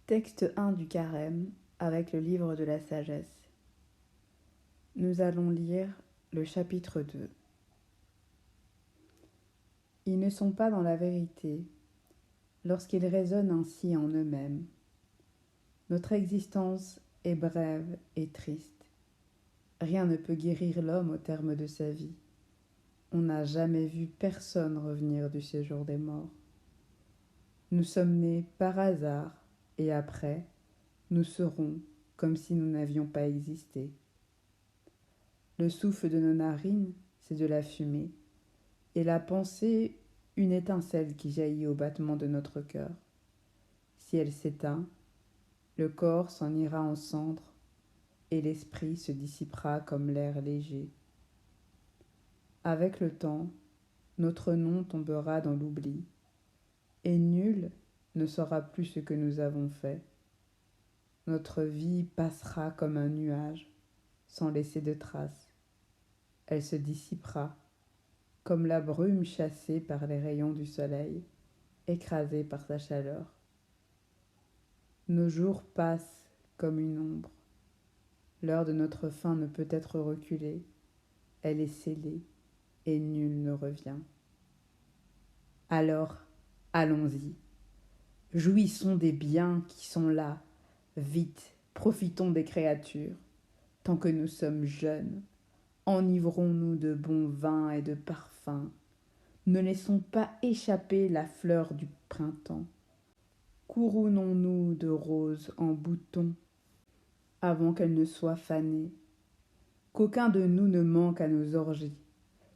Texte 1 du Carême avec le livre de la sagesse. Nous allons lire le chapitre 2. Ils ne sont pas dans la vérité lorsqu'ils raisonnent ainsi en eux-mêmes. Notre existence est brève et triste. Rien ne peut guérir l'homme au terme de sa vie. On n'a jamais vu personne revenir du séjour des morts. Nous sommes nés par hasard et après, nous serons comme si nous n'avions pas existé. Le souffle de nos narines, c'est de la fumée, et la pensée, une étincelle qui jaillit au battement de notre cœur. Si elle s'éteint, le corps s'en ira en cendres, et l'esprit se dissipera comme l'air léger. Avec le temps, notre nom tombera dans l'oubli, et nul ne saura plus ce que nous avons fait. Notre vie passera comme un nuage, sans laisser de traces. Elle se dissipera, comme la brume chassée par les rayons du soleil, écrasée par sa chaleur. Nos jours passent comme une ombre. L'heure de notre fin ne peut être reculée. Elle est scellée, et nul ne revient. Alors, allons-y. Jouissons des biens qui sont là. Vite, profitons des créatures. Tant que nous sommes jeunes, enivrons-nous de bons vins et de parfums. Ne laissons pas échapper la fleur du printemps. Couronnons-nous de roses en bouton avant qu'elle ne soit fanée. Qu'aucun de nous ne manque à nos orgies.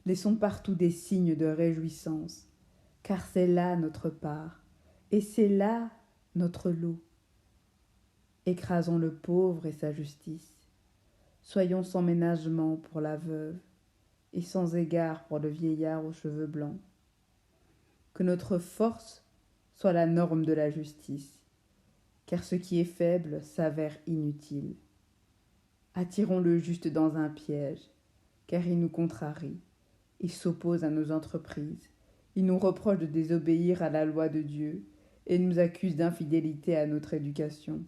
Laissons partout des signes de réjouissance, car c'est là notre part, et c'est là notre lot. Écrasons le pauvre et sa justice. Soyons sans ménagement pour la veuve, et sans égard pour le vieillard aux cheveux blancs. Que notre force soit la norme de la justice, car ce qui est faible s'avère inutile. Attirons le juste dans un piège, car il nous contrarie, il s'oppose à nos entreprises, il nous reproche de désobéir à la loi de Dieu et nous accuse d'infidélité à notre éducation.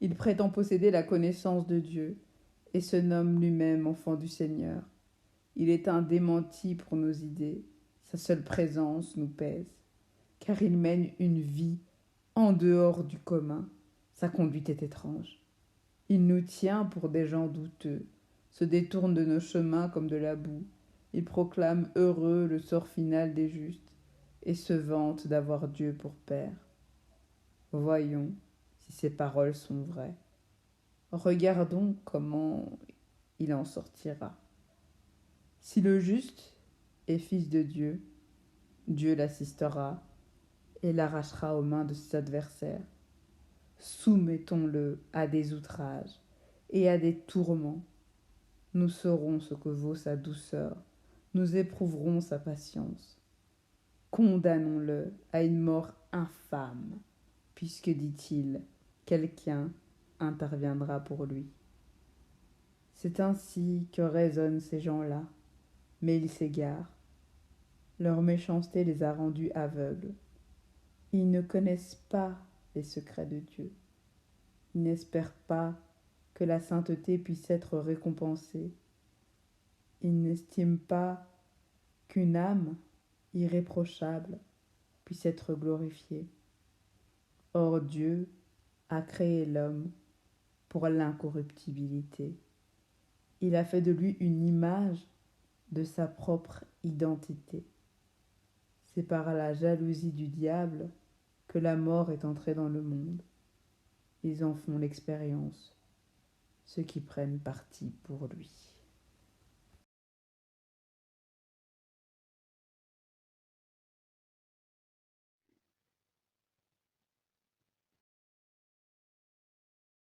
Il prétend posséder la connaissance de Dieu et se nomme lui-même enfant du Seigneur. Il est un démenti pour nos idées, sa seule présence nous pèse, car il mène une vie en dehors du commun. Sa conduite est étrange. Il nous tient pour des gens douteux, se détourne de nos chemins comme de la boue. Il proclame heureux le sort final des justes et se vante d'avoir Dieu pour Père. Voyons si ces paroles sont vraies. Regardons comment il en sortira. Si le juste est fils de Dieu, Dieu l'assistera et l'arrachera aux mains de ses adversaires. Soumettons-le à des outrages et à des tourments. Nous saurons ce que vaut sa douceur, nous éprouverons sa patience. Condamnons-le à une mort infâme, puisque, dit-il, quelqu'un interviendra pour lui. C'est ainsi que raisonnent ces gens-là, mais ils s'égarent. Leur méchanceté les a rendus aveugles. Ils ne connaissent pas les secrets de Dieu. Ils n'espèrent pas que la sainteté puisse être récompensée. Ils n'estiment pas qu'une âme irréprochable puisse être glorifiée. Or Dieu a créé l'homme pour l'incorruptibilité. Il a fait de lui une image de sa propre identité. C'est par la jalousie du diable que la mort est entrée dans le monde. Ils en font l'expérience, ceux qui prennent parti pour lui.